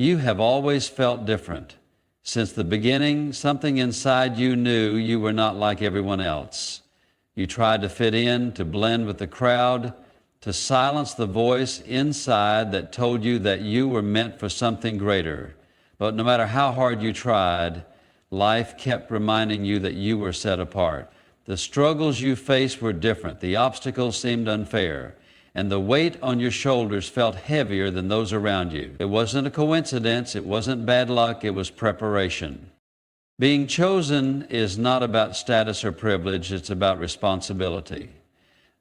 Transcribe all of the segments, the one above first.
You have always felt different. Since the beginning, something inside you knew you were not like everyone else. You tried to fit in, to blend with the crowd, to silence the voice inside that told you that you were meant for something greater. But no matter how hard you tried, life kept reminding you that you were set apart. The struggles you faced were different. The obstacles seemed unfair. And the weight on your shoulders felt heavier than those around you. It wasn't a coincidence. It wasn't bad luck. It was preparation. Being chosen is not about status or privilege. It's about responsibility.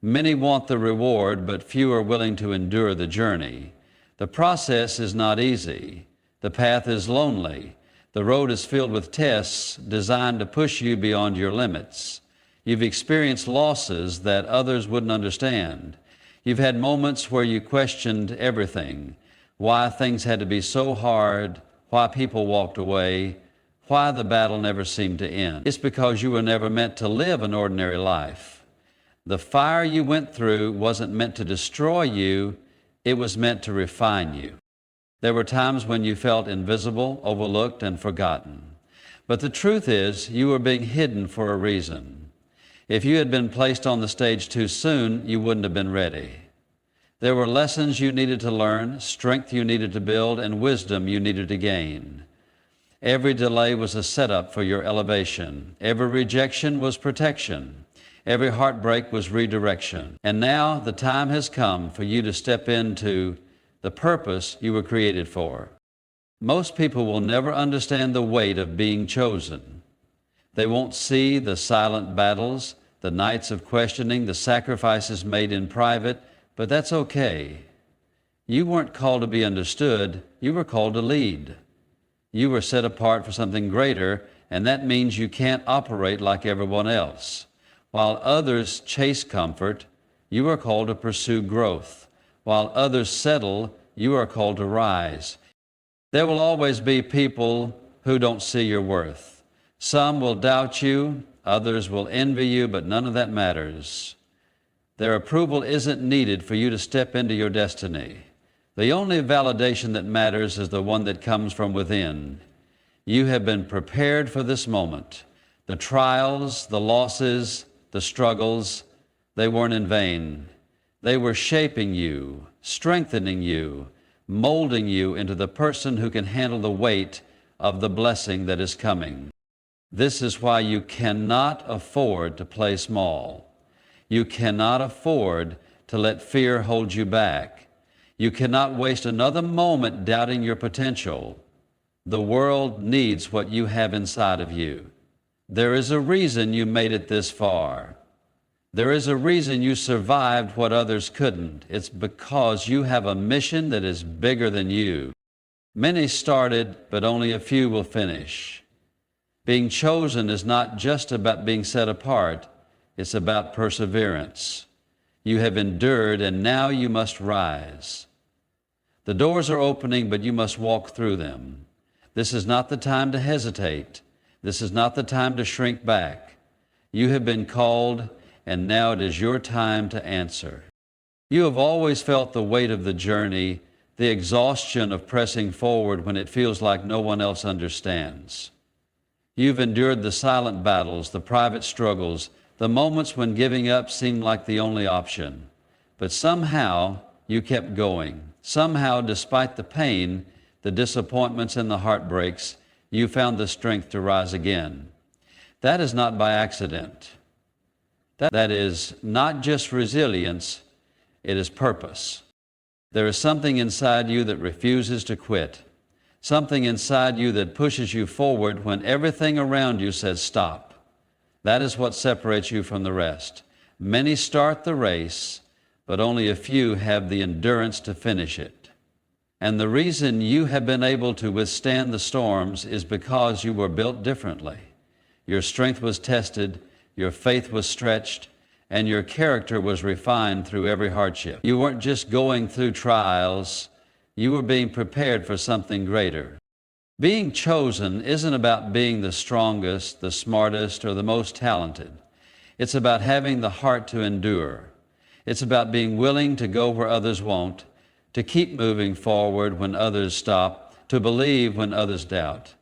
Many want the reward, but few are willing to endure the journey. The process is not easy. The path is lonely. The road is filled with tests designed to push you beyond your limits. You've experienced losses that others wouldn't understand. You've had moments where you questioned everything, why things had to be so hard, why people walked away, why the battle never seemed to end. It's because you were never meant to live an ordinary life. The fire you went through wasn't meant to destroy you, it was meant to refine you. There were times when you felt invisible, overlooked, and forgotten. But the truth is, you were being hidden for a reason. If you had been placed on the stage too soon, you wouldn't have been ready. There were lessons you needed to learn, strength you needed to build, and wisdom you needed to gain. Every delay was a setup for your elevation. Every rejection was protection. Every heartbreak was redirection. And now the time has come for you to step into the purpose you were created for. Most people will never understand the weight of being chosen. They won't see the silent battles, the nights of questioning, the sacrifices made in private, but that's okay. You weren't called to be understood, you were called to lead. You were set apart for something greater, and that means you can't operate like everyone else. While others chase comfort, you are called to pursue growth. While others settle, you are called to rise. There will always be people who don't see your worth. Some will doubt you, others will envy you, but none of that matters. Their approval isn't needed for you to step into your destiny. The only validation that matters is the one that comes from within. You have been prepared for this moment. The trials, the losses, the struggles, they weren't in vain. They were shaping you, strengthening you, molding you into the person who can handle the weight of the blessing that is coming. This is why you cannot afford to play small. You cannot afford to let fear hold you back. You cannot waste another moment doubting your potential. The world needs what you have inside of you. There is a reason you made it this far. There is a reason you survived what others couldn't. It's because you have a mission that is bigger than you. Many started, but only a few will finish. Being chosen is not just about being set apart, it's about perseverance. You have endured, and now you must rise. The doors are opening, but you must walk through them. This is not the time to hesitate. This is not the time to shrink back. You have been called, and now it is your time to answer. You have always felt the weight of the journey, the exhaustion of pressing forward when it feels like no one else understands. You've endured the silent battles, the private struggles, the moments when giving up seemed like the only option. But somehow you kept going. Somehow, despite the pain, the disappointments and the heartbreaks, you found the strength to rise again. That is not by accident. That is not just resilience, it is purpose. There is something inside you that refuses to quit. Something inside you that pushes you forward when everything around you says stop. That is what separates you from the rest. Many start the race, but only a few have the endurance to finish it. And the reason you have been able to withstand the storms is because you were built differently. Your strength was tested, your faith was stretched, and your character was refined through every hardship. You weren't just going through trials, you were being prepared for something greater. Being chosen isn't about being the strongest, the smartest, or the most talented. It's about having the heart to endure. It's about being willing to go where others won't, to keep moving forward when others stop, to believe when others doubt.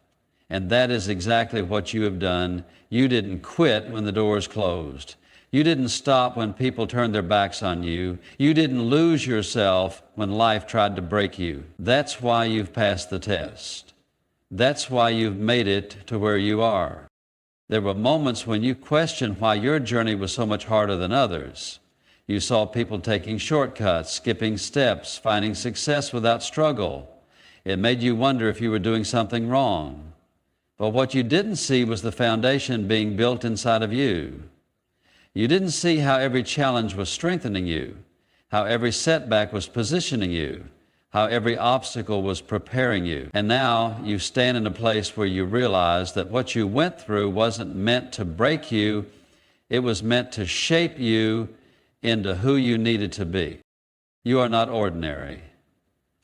And that is exactly what you have done. You didn't quit when the doors closed. You didn't stop when people turned their backs on you. You didn't lose yourself when life tried to break you. That's why you've passed the test. That's why you've made it to where you are. There were moments when you questioned why your journey was so much harder than others. You saw people taking shortcuts, skipping steps, finding success without struggle. It made you wonder if you were doing something wrong. But what you didn't see was the foundation being built inside of you. You didn't see how every challenge was strengthening you, how every setback was positioning you, how every obstacle was preparing you. And now you stand in a place where you realize that what you went through wasn't meant to break you, it was meant to shape you into who you needed to be. You are not ordinary.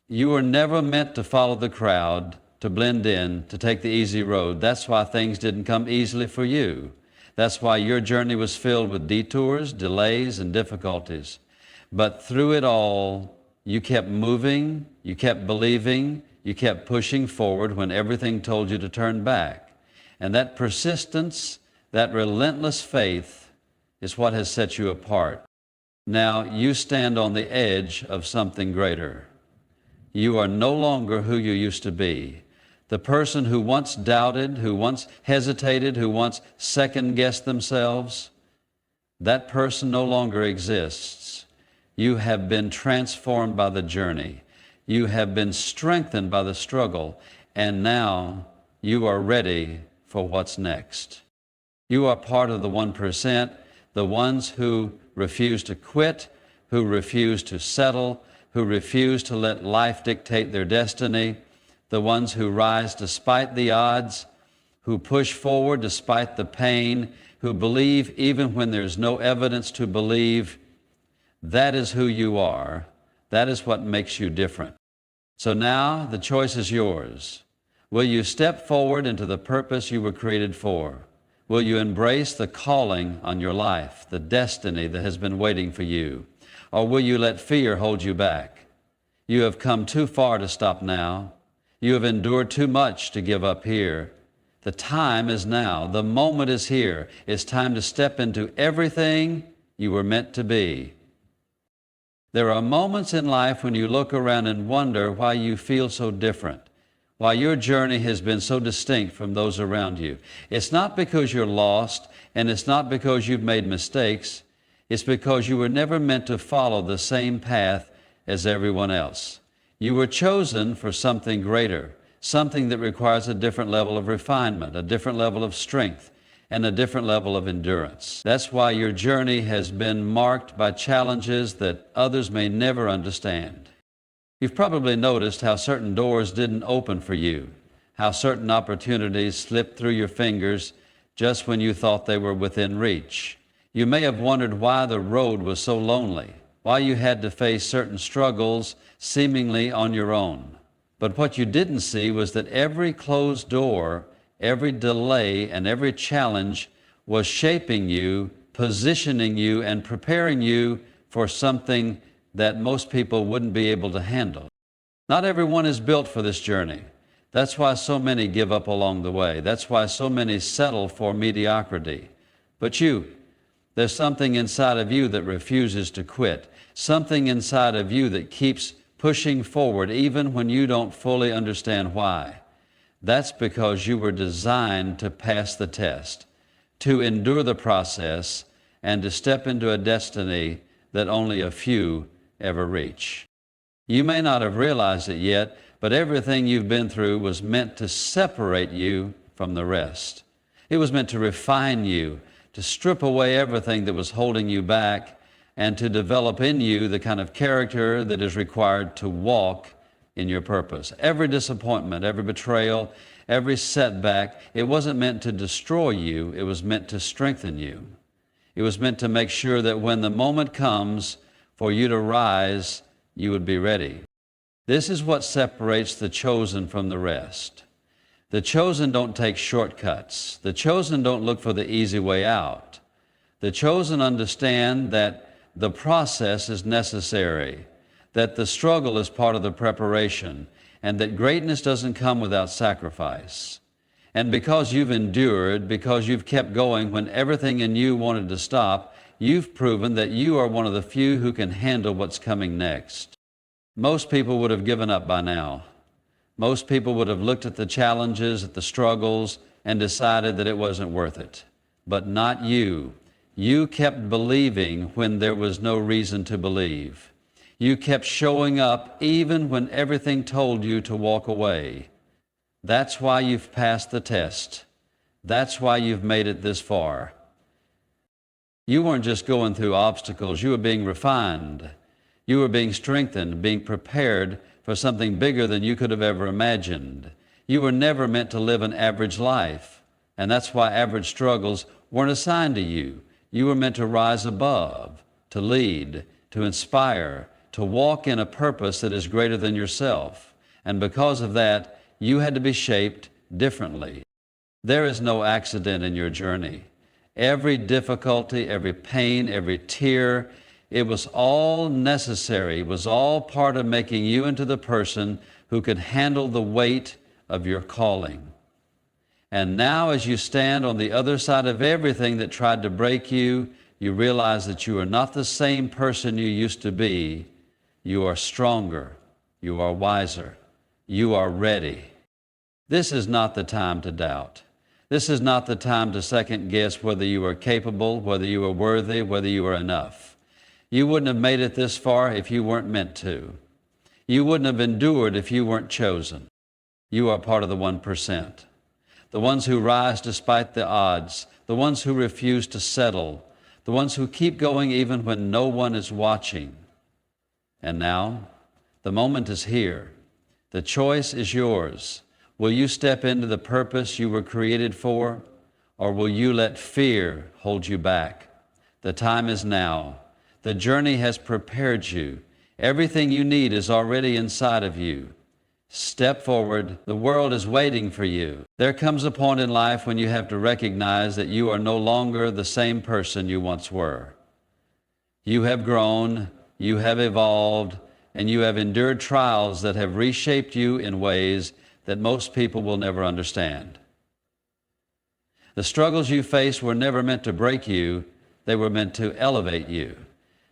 You were never meant to follow the crowd, to blend in, to take the easy road. That's why things didn't come easily for you. That's why your journey was filled with detours, delays, and difficulties. But through it all, you kept moving, you kept believing, you kept pushing forward when everything told you to turn back. And that persistence, that relentless faith is what has set you apart. Now you stand on the edge of something greater. You are no longer who you used to be. The person who once doubted, who once hesitated, who once second-guessed themselves, that person no longer exists. You have been transformed by the journey. You have been strengthened by the struggle, and now you are ready for what's next. You are part of the 1%, the ones who refuse to quit, who refuse to settle, who refuse to let life dictate their destiny, the ones who rise despite the odds, who push forward despite the pain, who believe even when there's no evidence to believe. That is who you are. That is what makes you different. So now the choice is yours. Will you step forward into the purpose you were created for? Will you embrace the calling on your life, the destiny that has been waiting for you? Or will you let fear hold you back? You have come too far to stop now. You have endured too much to give up here. The time is now. The moment is here. It's time to step into everything you were meant to be. There are moments in life when you look around and wonder why you feel so different, why your journey has been so distinct from those around you. It's not because you're lost, and it's not because you've made mistakes. It's because you were never meant to follow the same path as everyone else. You were chosen for something greater, something that requires a different level of refinement, a different level of strength, and a different level of endurance. That's why your journey has been marked by challenges that others may never understand. You've probably noticed how certain doors didn't open for you, how certain opportunities slipped through your fingers just when you thought they were within reach. You may have wondered why the road was so lonely, why you had to face certain struggles seemingly on your own. But what you didn't see was that every closed door, every delay, and every challenge was shaping you, positioning you, and preparing you for something that most people wouldn't be able to handle. Not everyone is built for this journey. That's why so many give up along the way. That's why so many settle for mediocrity. But there's something inside of you that refuses to quit, something inside of you that keeps pushing forward even when you don't fully understand why. That's because you were designed to pass the test, to endure the process, and to step into a destiny that only a few ever reach. You may not have realized it yet, but everything you've been through was meant to separate you from the rest. It was meant to refine you, to strip away everything that was holding you back, and to develop in you the kind of character that is required to walk in your purpose. Every disappointment, every betrayal, every setback, it wasn't meant to destroy you, it was meant to strengthen you. It was meant to make sure that when the moment comes for you to rise, you would be ready. This is what separates the chosen from the rest. The chosen don't take shortcuts. The chosen don't look for the easy way out. The chosen understand that the process is necessary, that the struggle is part of the preparation, and that greatness doesn't come without sacrifice. And because you've endured, because you've kept going when everything in you wanted to stop, you've proven that you are one of the few who can handle what's coming next. Most people would have given up by now. Most people would have looked at the challenges, at the struggles, and decided that it wasn't worth it. But not you. You kept believing when there was no reason to believe. You kept showing up even when everything told you to walk away. That's why you've passed the test. That's why you've made it this far. You weren't just going through obstacles. You were being refined. You were being strengthened, being prepared for something bigger than you could have ever imagined. You were never meant to live an average life, and that's why average struggles weren't assigned to you. You were meant to rise above, to lead, to inspire, to walk in a purpose that is greater than yourself. And because of that, you had to be shaped differently. There is no accident in your journey. Every difficulty, every pain, every tear, it was all necessary. It was all part of making you into the person who could handle the weight of your calling. And now as you stand on the other side of everything that tried to break you, you realize that you are not the same person you used to be. You are stronger. You are wiser. You are ready. This is not the time to doubt. This is not the time to second guess whether you are capable, whether you are worthy, whether you are enough. You wouldn't have made it this far if you weren't meant to. You wouldn't have endured if you weren't chosen. You are part of the 1%. The ones who rise despite the odds, the ones who refuse to settle, the ones who keep going even when no one is watching. And now, the moment is here. The choice is yours. Will you step into the purpose you were created for, or will you let fear hold you back? The time is now. The journey has prepared you. Everything you need is already inside of you. Step forward. The world is waiting for you. There comes a point in life when you have to recognize that you are no longer the same person you once were. You have grown, you have evolved, and you have endured trials that have reshaped you in ways that most people will never understand. The struggles you face were never meant to break you. They were meant to elevate you.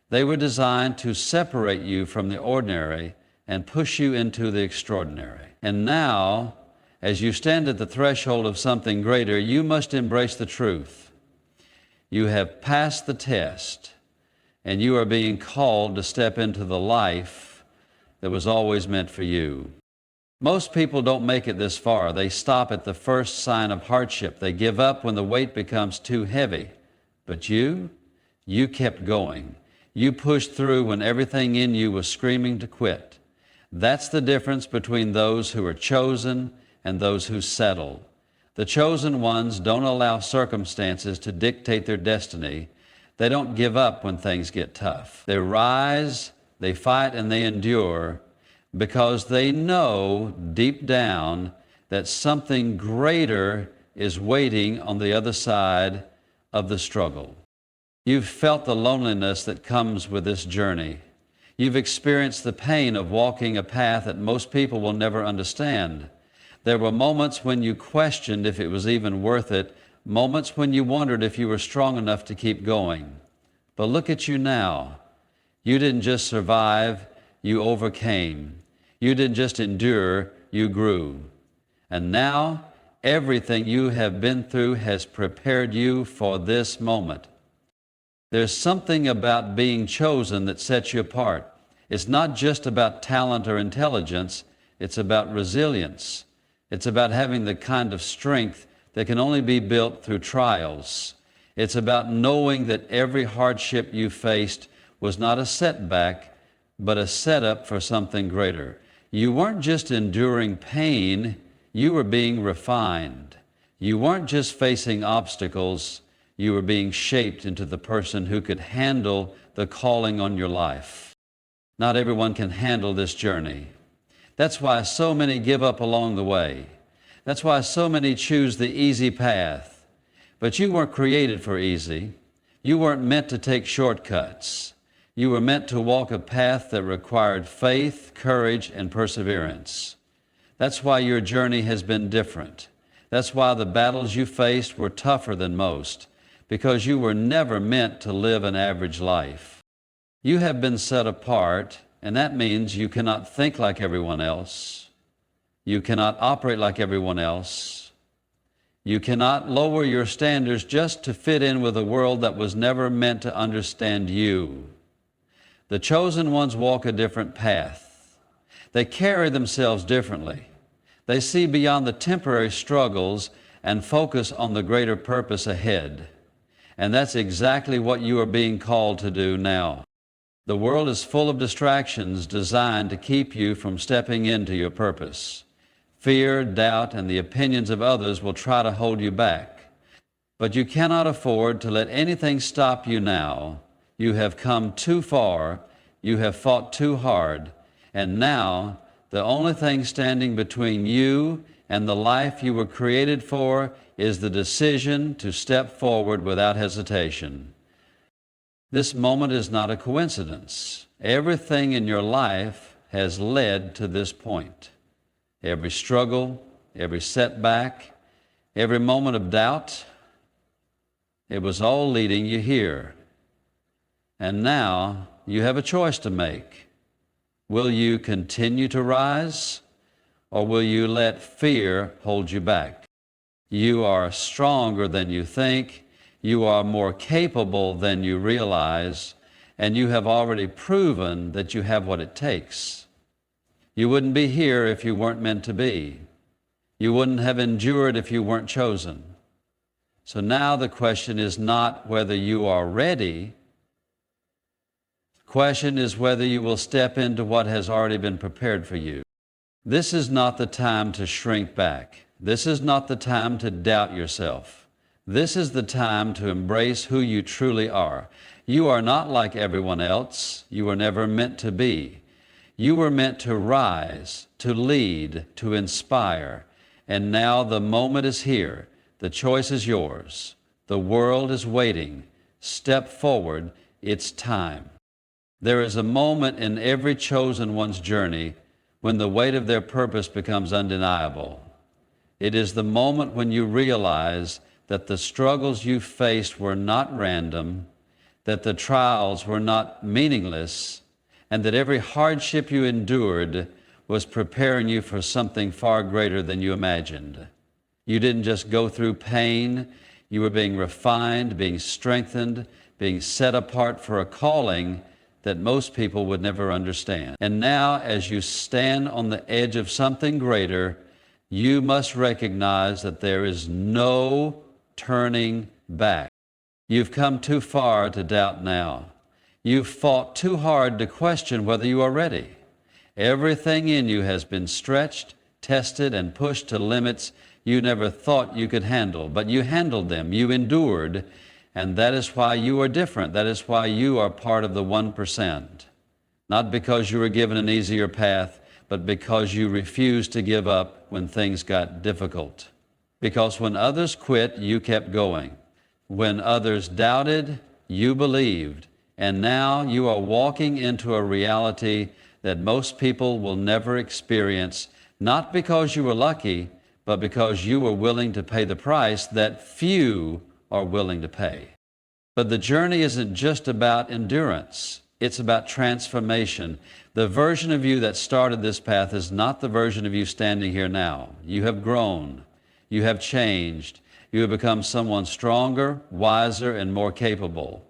They were designed to separate you from the ordinary and push you into the extraordinary. And now, as you stand at the threshold of something greater, you must embrace the truth. You have passed the test, and you are being called to step into the life that was always meant for you. Most people don't make it this far. They stop at the first sign of hardship. They give up when the weight becomes too heavy. But you kept going. You pushed through when everything in you was screaming to quit. That's the difference between those who are chosen and those who settle. The chosen ones don't allow circumstances to dictate their destiny. They don't give up when things get tough. They rise, they fight, and they endure because they know deep down that something greater is waiting on the other side of the struggle. You've felt the loneliness that comes with this journey. You've experienced the pain of walking a path that most people will never understand. There were moments when you questioned if it was even worth it, moments when you wondered if you were strong enough to keep going. But look at you now. You didn't just survive, you overcame. You didn't just endure, you grew. And now, everything you have been through has prepared you for this moment. There's something about being chosen that sets you apart. It's not just about talent or intelligence, it's about resilience. It's about having the kind of strength that can only be built through trials. It's about knowing that every hardship you faced was not a setback, but a setup for something greater. You weren't just enduring pain, you were being refined. You weren't just facing obstacles, you were being shaped into the person who could handle the calling on your life. Not everyone can handle this journey. That's why so many give up along the way. That's why so many choose the easy path. But you weren't created for easy. You weren't meant to take shortcuts. You were meant to walk a path that required faith, courage, and perseverance. That's why your journey has been different. That's why the battles you faced were tougher than most, because you were never meant to live an average life. You have been set apart, and that means you cannot think like everyone else. You cannot operate like everyone else. You cannot lower your standards just to fit in with a world that was never meant to understand you. The chosen ones walk a different path. They carry themselves differently. They see beyond the temporary struggles and focus on the greater purpose ahead. And that's exactly what you are being called to do now. The world is full of distractions designed to keep you from stepping into your purpose. Fear, doubt, and the opinions of others will try to hold you back. But you cannot afford to let anything stop you now. You have come too far, you have fought too hard, and now the only thing standing between you and the life you were created for is the decision to step forward without hesitation. This moment is not a coincidence. Everything in your life has led to this point. Every struggle, every setback, every moment of doubt, it was all leading you here. And now you have a choice to make. Will you continue to rise, or will you let fear hold you back? You are stronger than you think, you are more capable than you realize, and you have already proven that you have what it takes. You wouldn't be here if you weren't meant to be. You wouldn't have endured if you weren't chosen. So now the question is not whether you are ready. The question is whether you will step into what has already been prepared for you. This is not the time to shrink back. This is not the time to doubt yourself. This is the time to embrace who you truly are. You are not like everyone else. You were never meant to be. You were meant to rise, to lead, to inspire. And now the moment is here. The choice is yours. The world is waiting. Step forward. It's time. There is a moment in every chosen one's journey when the weight of their purpose becomes undeniable. It is the moment when you realize that the struggles you faced were not random, that the trials were not meaningless, and that every hardship you endured was preparing you for something far greater than you imagined. You didn't just go through pain, you were being refined, being strengthened, being set apart for a calling that most people would never understand. And now, as you stand on the edge of something greater, you must recognize that there is no turning back. You've come too far to doubt now. You've fought too hard to question whether you are ready. Everything in you has been stretched, tested, and pushed to limits you never thought you could handle, but you handled them, you endured, and that is why you are different. That is why you are part of the 1%. Not because you were given an easier path, but because you refused to give up when things got difficult. Because when others quit, you kept going. When others doubted, you believed. And now you are walking into a reality that most people will never experience, not because you were lucky, but because you were willing to pay the price that few are willing to pay. But the journey isn't just about endurance. It's about transformation. The version of you that started this path is not the version of you standing here now. You have grown. You have changed. You have become someone stronger, wiser, and more capable.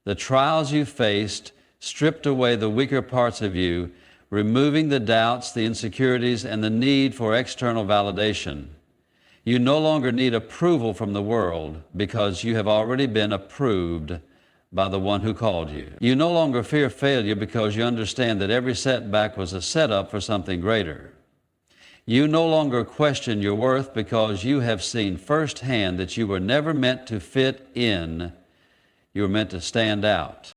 The trials you faced stripped away the weaker parts of you, removing the doubts, the insecurities, and the need for external validation. You no longer need approval from the world because you have already been approved by the one who called you. You no longer fear failure because you understand that every setback was a setup for something greater. You no longer question your worth because you have seen firsthand that you were never meant to fit in. You were meant to stand out.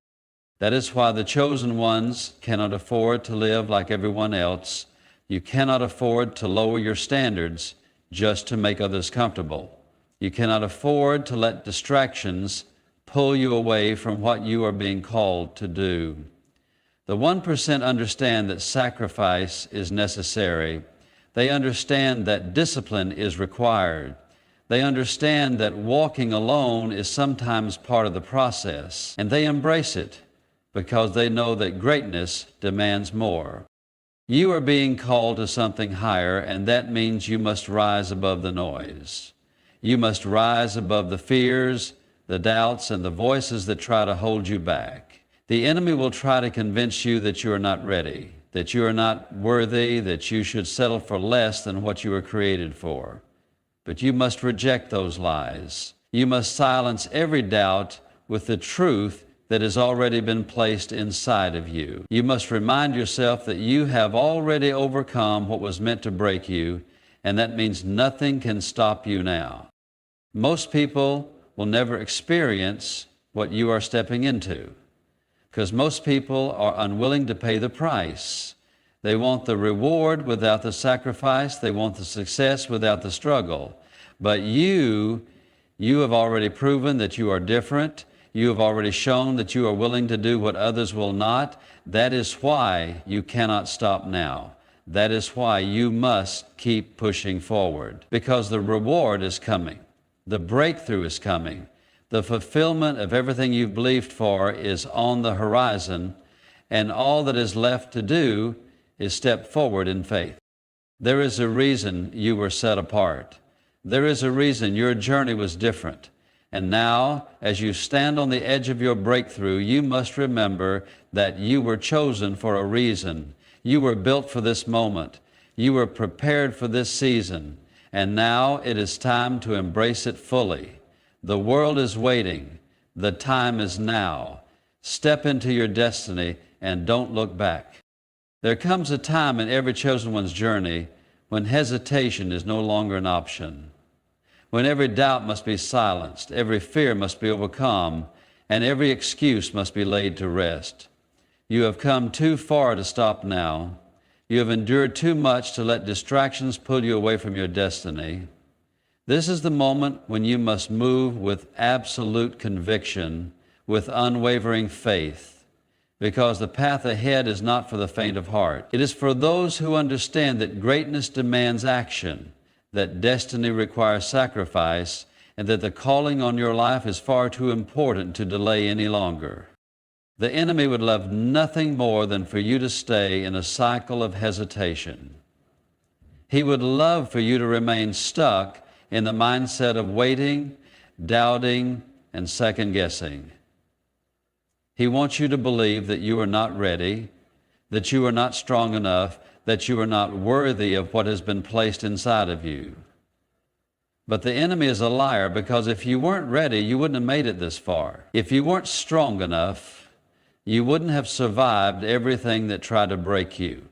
That is why the chosen ones cannot afford to live like everyone else. You cannot afford to lower your standards just to make others comfortable. You cannot afford to let distractions pull you away from what you are being called to do. The 1% understand that sacrifice is necessary, They understand that discipline is required. They understand that walking alone is sometimes part of the process, and they embrace it because they know that greatness demands more. You are being called to something higher, and that means you must rise above the noise. You must rise above the fears, the doubts, and the voices that try to hold you back. The enemy will try to convince you that you are not ready, that you are not worthy, that you should settle for less than what you were created for. But you must reject those lies. You must silence every doubt with the truth that has already been placed inside of you. You must remind yourself that you have already overcome what was meant to break you, and that means nothing can stop you now. Most people will never experience what you are stepping into because most people are unwilling to pay the price. They want the reward without the sacrifice. They want the success without the struggle. But you have already proven that you are different. You have already shown that you are willing to do what others will not. That is why you cannot stop now. That is why you must keep pushing forward, because the reward is coming. The breakthrough is coming. The fulfillment of everything you've believed for is on the horizon, and all that is left to do is step forward in faith. There is a reason you were set apart. There is a reason your journey was different. And now, as you stand on the edge of your breakthrough, you must remember that you were chosen for a reason. You were built for this moment. You were prepared for this season. And now it is time to embrace it fully. The world is waiting. The time is now. Step into your destiny and don't look back. There comes a time in every chosen one's journey when hesitation is no longer an option, when every doubt must be silenced, every fear must be overcome, and every excuse must be laid to rest. You have come too far to stop now. You have endured too much to let distractions pull you away from your destiny. This is the moment when you must move with absolute conviction, with unwavering faith, because the path ahead is not for the faint of heart. It is for those who understand that greatness demands action, that destiny requires sacrifice, and that the calling on your life is far too important to delay any longer. The enemy would love nothing more than for you to stay in a cycle of hesitation. He would love for you to remain stuck in the mindset of waiting, doubting, and second-guessing. He wants you to believe that you are not ready, that you are not strong enough, that you are not worthy of what has been placed inside of you. But the enemy is a liar, because if you weren't ready, you wouldn't have made it this far. If you weren't strong enough, you wouldn't have survived everything that tried to break you.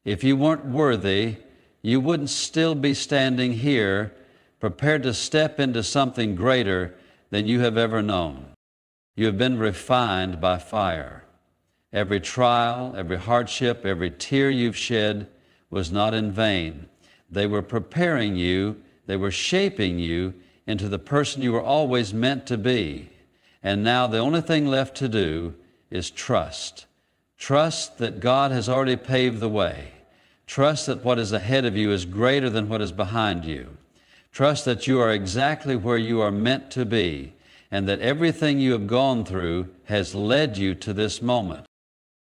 If you weren't worthy, you wouldn't still be standing here, prepared to step into something greater than you have ever known. You have been refined by fire. Every trial, every hardship, every tear you've shed was not in vain. They were preparing you, they were shaping you into the person you were always meant to be. And now the only thing left to do is trust. Trust that God has already paved the way. Trust that what is ahead of you is greater than what is behind you. Trust that you are exactly where you are meant to be, and that everything you have gone through has led you to this moment.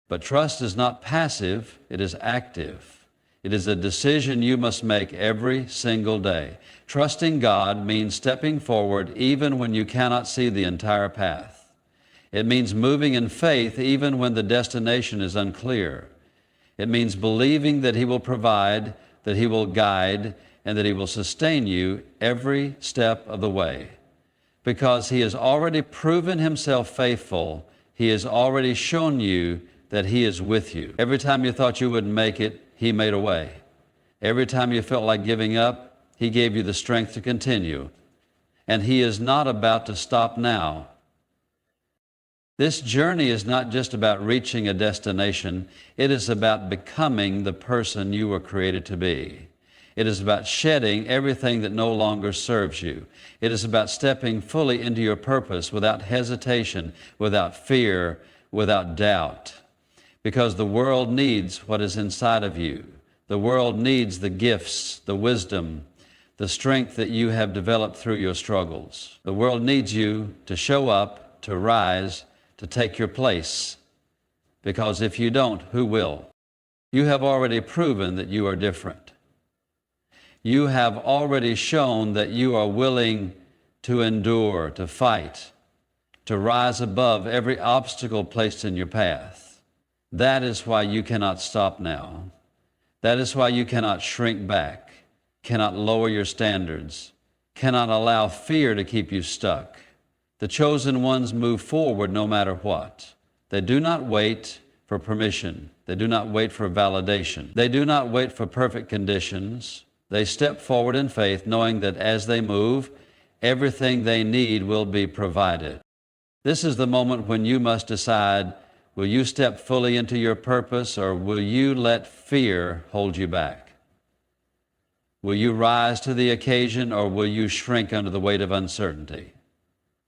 But trust is not passive, it is active. It is a decision you must make every single day. Trusting God means stepping forward even when you cannot see the entire path. It means moving in faith even when the destination is unclear. It means believing that He will provide, that He will guide, and that He will sustain you every step of the way. Because He has already proven Himself faithful, He has already shown you that He is with you. Every time you thought you wouldn't make it, He made a way. Every time you felt like giving up, He gave you the strength to continue. And He is not about to stop now. This journey is not just about reaching a destination. It is about becoming the person you were created to be. It is about shedding everything that no longer serves you. It is about stepping fully into your purpose without hesitation, without fear, without doubt. Because the world needs what is inside of you. The world needs the gifts, the wisdom, the strength that you have developed through your struggles. The world needs you to show up, to rise, to take your place. Because if you don't, who will? You have already proven that you are different. You have already shown that you are willing to endure, to fight, to rise above every obstacle placed in your path. That is why you cannot stop now. That is why you cannot shrink back, cannot lower your standards, cannot allow fear to keep you stuck. The chosen ones move forward no matter what. They do not wait for permission. They do not wait for validation. They do not wait for perfect conditions. They step forward in faith, knowing that as they move, everything they need will be provided. This is the moment when you must decide, will you step fully into your purpose, or will you let fear hold you back? Will you rise to the occasion, or will you shrink under the weight of uncertainty?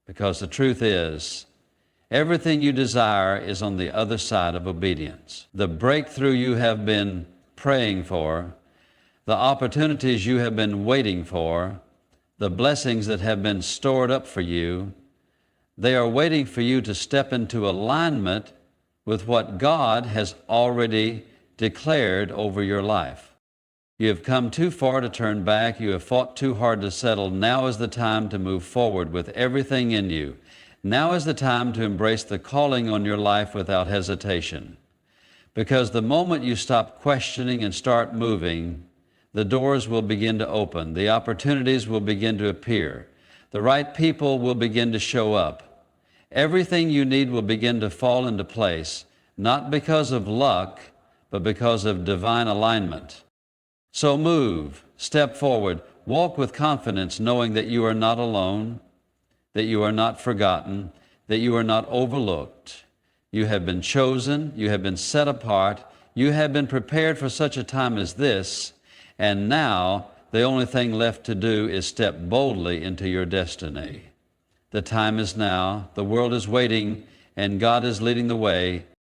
Because the truth is, everything you desire is on the other side of obedience. The breakthrough you have been praying for, the opportunities you have been waiting for, the blessings that have been stored up for you, they are waiting for you to step into alignment with what God has already declared over your life. You have come too far to turn back. You have fought too hard to settle. Now is the time to move forward with everything in you. Now is the time to embrace the calling on your life without hesitation. Because the moment you stop questioning and start moving, the doors will begin to open. The opportunities will begin to appear. The right people will begin to show up. Everything you need will begin to fall into place, not because of luck, but because of divine alignment. So move, step forward, walk with confidence, knowing that you are not alone, that you are not forgotten, that you are not overlooked. You have been chosen, you have been set apart, you have been prepared for such a time as this, and now the only thing left to do is step boldly into your destiny. The time is now, the world is waiting, and God is leading the way.